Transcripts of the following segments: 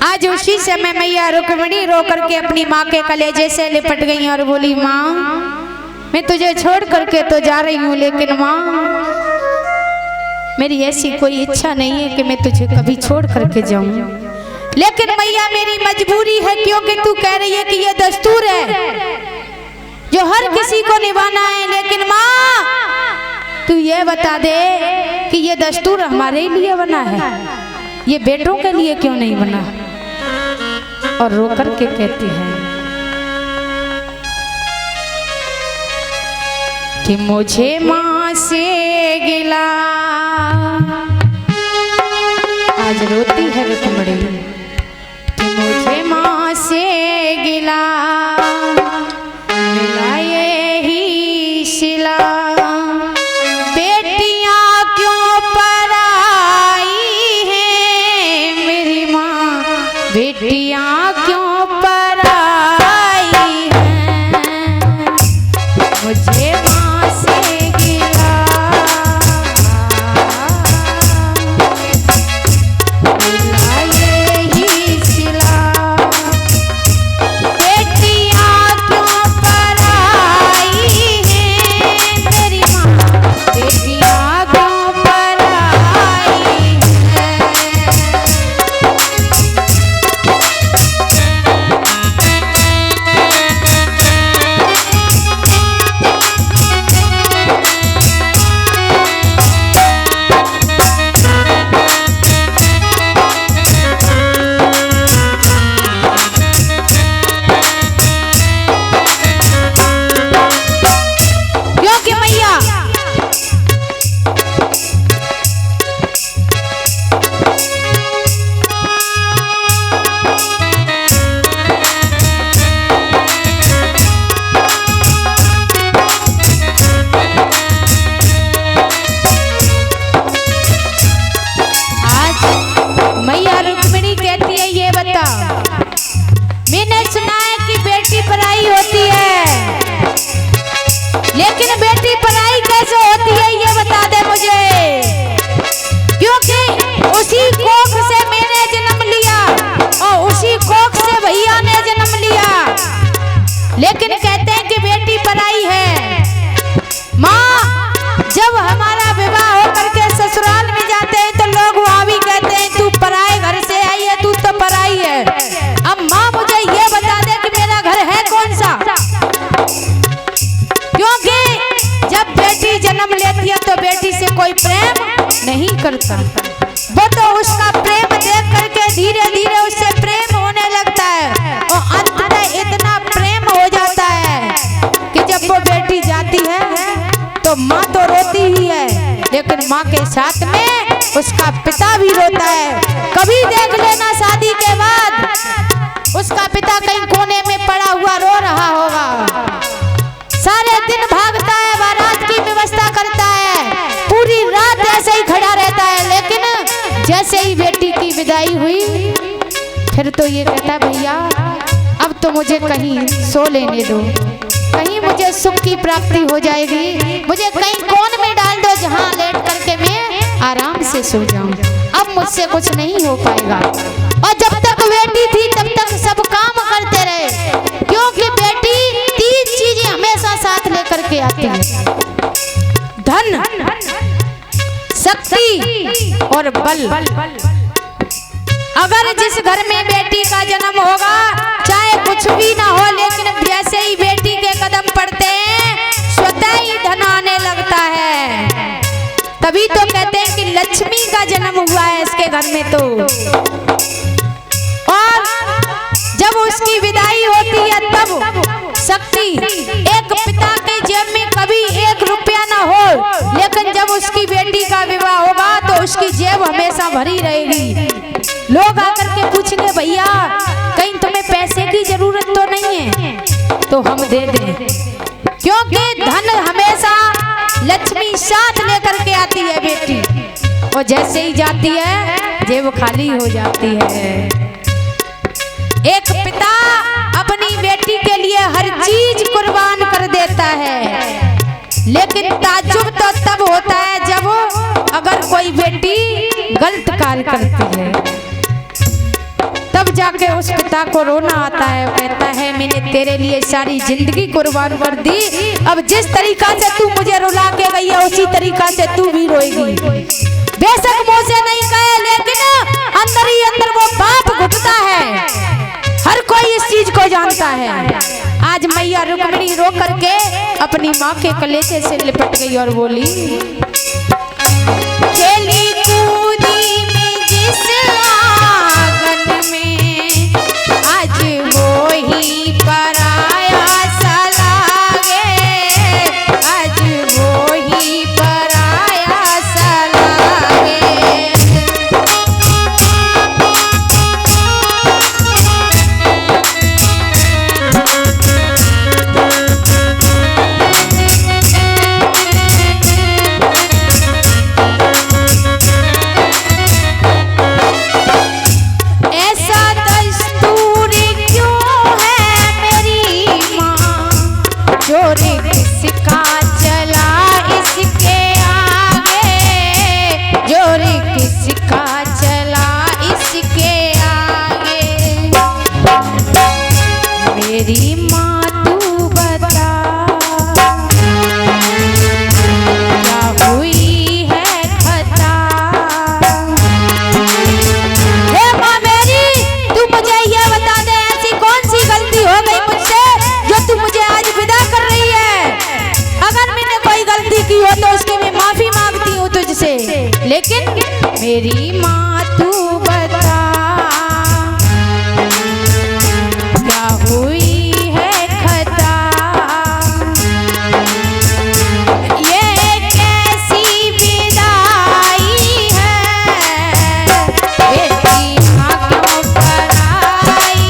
आज उसी समय मैया रुक्मिणी रो करके अपनी माँ के कलेजे से लिपट गई और बोली, माँ मैं तुझे छोड़ करके तो जा रही हूँ, लेकिन माँ मेरी ऐसी कोई इच्छा नहीं है कि मैं तुझे कभी छोड़ करके जाऊं, लेकिन मैया मेरी मजबूरी है, क्योंकि तू कह रही है कि ये दस्तूर है जो हर किसी को निभाना है। लेकिन माँ तू ये बता दे कि ये दस्तूर हमारे लिए बना है, ये बेटों के लिए क्यों नहीं बना? और रो करके कहती है कि मुझे माँ से गिला, आज रोती है रुक्मिणी कि मुझे माँ से गिला मिला यही सिला, बेटियाँ क्यों पराई हैं मेरी माँ, बेटियाँ क्यों पराई हैं, मुझे माँ से गिला नहीं करता, वो तो उसका प्रेम देख करके धीरे धीरे उससे प्रेम होने लगता है और अंततः इतना प्रेम हो जाता है कि जब वो बेटी जाती है तो माँ तो रोती ही है, लेकिन माँ के साथ में उसका पिता भी रोता है। कभी देख लेना शादी के बाद उसका पिता कहीं कोने में पड़ा हुआ रो रहा होगा, सारे दिन भागता है, बारात की व्यवस्था करता है, पूरी रात ऐसे ही खड़ा रहता है, लेकिन जैसे ही बेटी की विदाई हुई फिर तो ये कहता है भैया अब तो मुझे कहीं सो लेने दो, कहीं मुझे सुख की प्राप्ति हो जाएगी, मुझे कहीं कोन में डाल दो जहां लेट करके मैं आराम से सो जाऊं, अब मुझसे कुछ नहीं हो पाएगा। और जब तक बेटी थी तब तक सब काम करते रहे, क्योंकि बेटी 3 चीजें हमेशा साथ लेकर के आती है, धन, शक्ति और बल। अगर जिस घर में बेटी का जन्म होगा चाहे कुछ भी ना हो, लेकिन जैसे ही बेटी के कदम पड़ते हैं स्वतः ही धन आने लगता है। तभी तो कहते हैं कि लक्ष्मी का जन्म हुआ है इसके घर में। तो और जब उसकी विदाई होती है तब शक्ति, एक पिता के जेब में कभी 1 रुपया ना हो, लेकिन जब उसकी बेटी का विवाह होगा तो उसकी जेब हमेशा भरी रहेगी। लोग आकर के पूछेंगे भैया कहीं तुम्हें पैसे की जरूरत तो नहीं है, तो हम दे दें, क्योंकि धन हमेशा लक्ष्मी साथ लेकर के आती है बेटी, और जैसे ही जाती है जेब खाली हो जाती है। एक पिता अपनी बेटी के लिए हर चीज कुर्बान कर देता है, लेकिन ताज्जुब तो तब होता है जब अगर कोई स्वीकार करती है। तब जाके उस पिता को रोना आता है, कहता है मैंने तेरे लिए सारी जिंदगी कुर्बान कर दी, अब जिस तरीका से तू मुझे रुला के गई है उसी तरीका से तू भी रोएगी। बेशक मुंह से नहीं कहे लेकिन अंदर ही अंदर वो पाप घुटता है, हर कोई इस चीज को जानता है। आज मैया रुक्मिणी रो करके अपनी माँ के कलेजे से लिपट गई और बोली, खेली कूदी में जिस आंगन में आज वो ही पराया सा लागे, आज वो ही पराया सा लागे। मेरी माँ तू बता क्या हुई है खता। हे माँ मेरी, तू मुझे ये बता दे ऐसी कौन सी गलती हो गई मुझसे जो तू मुझे आज विदा कर रही है। अगर मैंने कोई गलती की हो तो उसकी मैं माफी मांगती हूँ तुझसे, लेकिन मेरी माँ तू बता क्या हुई है खता। ये कैसी विदाई है, बेटी माँ क्यों पर आई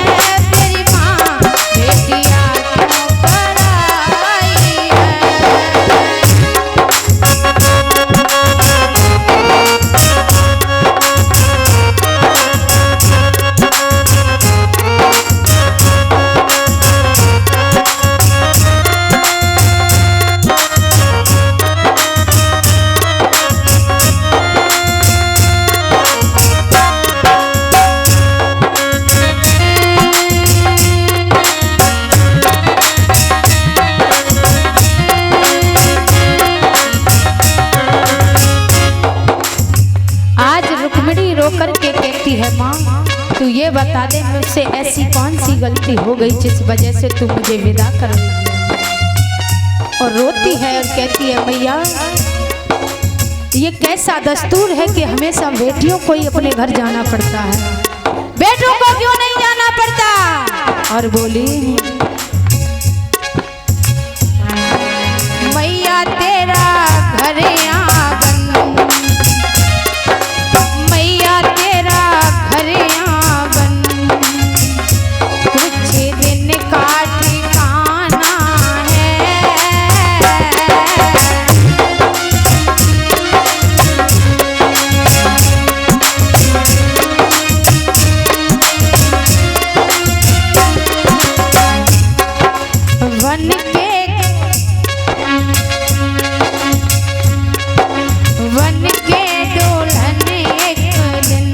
है, मेरी माँ बेटियाँ क्यों पर आई है। करके कहती है, माँ तू ये बता दे मुझसे ऐसी कौन सी गलती हो गई जिस वजह से तू मुझे विदा कर रही है। और रोती है और कहती है, मैया ये कैसा दस्तूर है कि हमेशा बेटियों को ही अपने घर जाना पड़ता है, बेटों को क्यों नहीं जाना पड़ता। और बोली, मैया तेरा घर आंगन, मैया तेरा घर आंगन, कुछ दिन का ठिकाना है। वन के दुल्हन एक दिन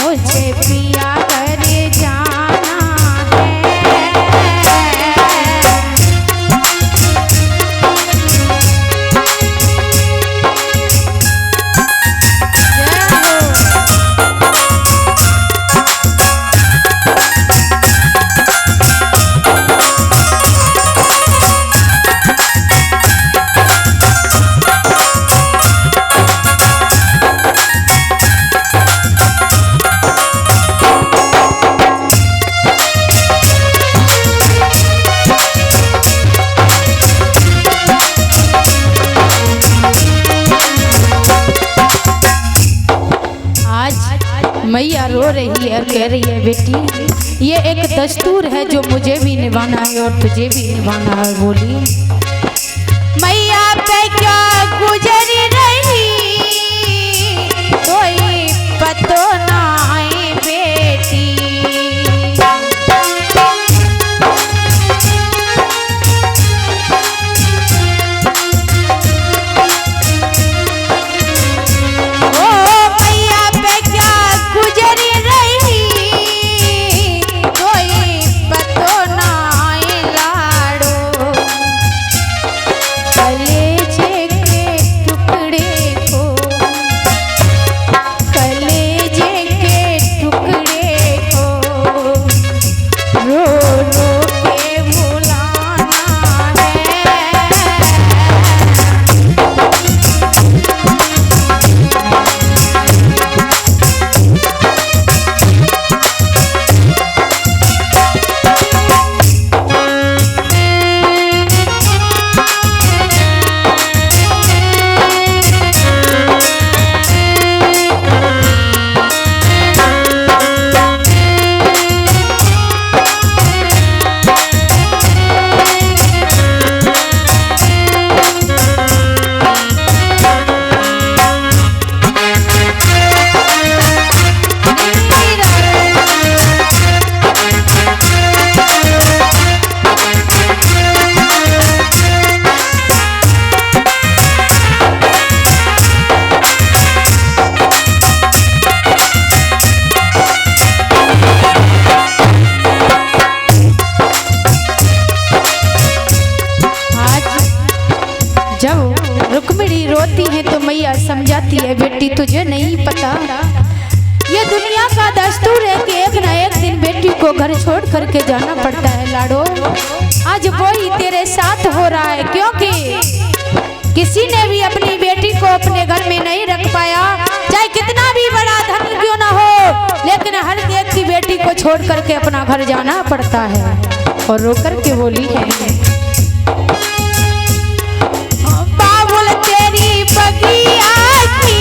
मुझे पिया कर जाना है। मैया रो रही है और कह रही है, बेटी ये एक दस्तूर है जो मुझे भी निभाना है और तुझे भी निभाना है। बोली, मैया पे क्या गुजर रही कोई पतो ना आए बेटी। जब रुक्मिणी रोती है तो मैया समझाती है, बेटी तुझे नहीं पता ये दुनिया का दस्तूर है कि एक ना एक दिन बेटी को घर छोड़ करके जाना पड़ता है। लाडो आज वही तेरे साथ हो रहा है, क्योंकि किसी ने भी अपनी बेटी को अपने घर में नहीं रख पाया, चाहे कितना भी बड़ा धन क्यों ना हो, लेकिन हर एक की बेटी को छोड़ करके अपना घर जाना पड़ता है। और रो करके बोली है, बाबुल तेरी बगिया की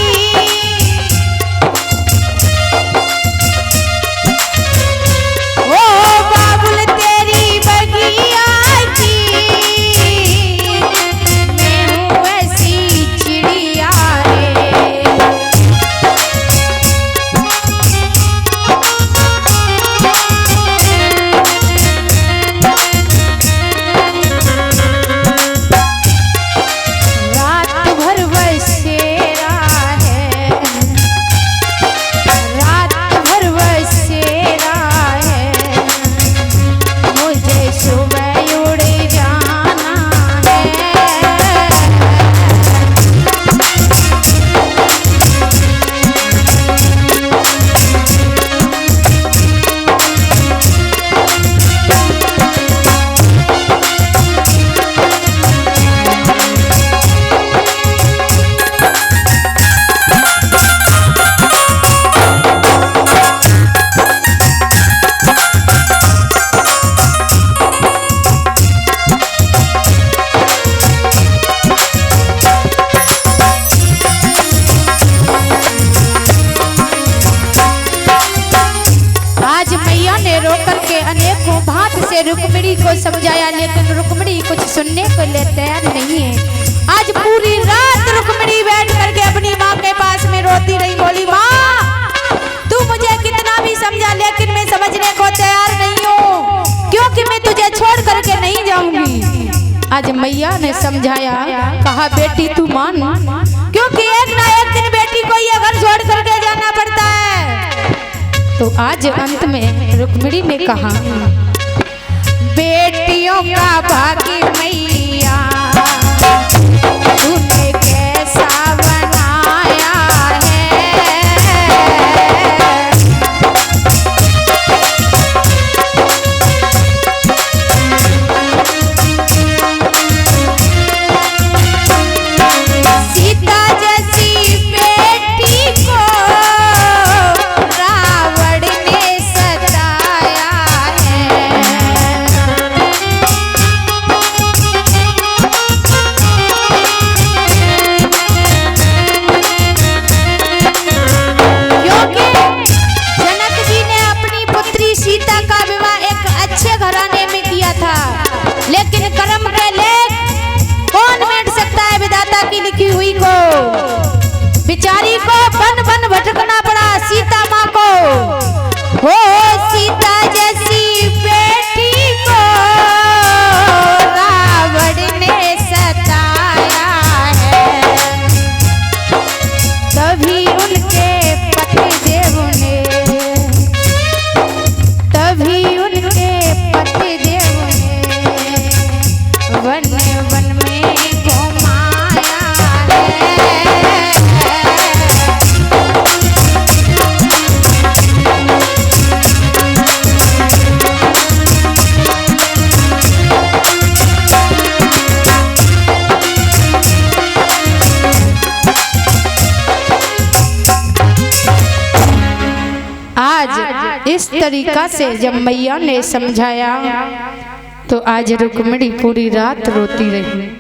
रुक्मिणी को समझाया, लेकिन रुक्मिणी कुछ सुनने को तैयार नहीं है। आज पूरी रात रुक्मिणी बैठ करके अपनी माँ के पास में रोती रही, बोली माँ तू मुझे कितना भी समझा लेकिन मैं समझने को तैयार नहीं हूँ, क्योंकि मैं तुझे छोड़ करके नहीं जाऊंगी। आज मैया ने समझाया, कहा बेटी तू मान, क्योंकि एक ना एक दिन बेटी को ये घर छोड़ करके जाना पड़ता है। तो आज अंत में रुक्मिणी ने कहा, बेटियों का भाग्य मैया तूने कैसा बनाया है, सीता जैसी बेटी को रावण ने सताया है। लेकिन कर्म के लेख कौन मिट सकता है, विधाता की लिखी हुई को बिचारी को बन बन भटकना पड़ा सीता माँ को। हो सीता जैसी बेटी को रावण ने सताया है, तभी उनके पति देव ने वन वन में घुमाया है। आज इस तरीका से जब मैया ने समझाया तो आज रुक्मिणी पूरी रात रोती रही।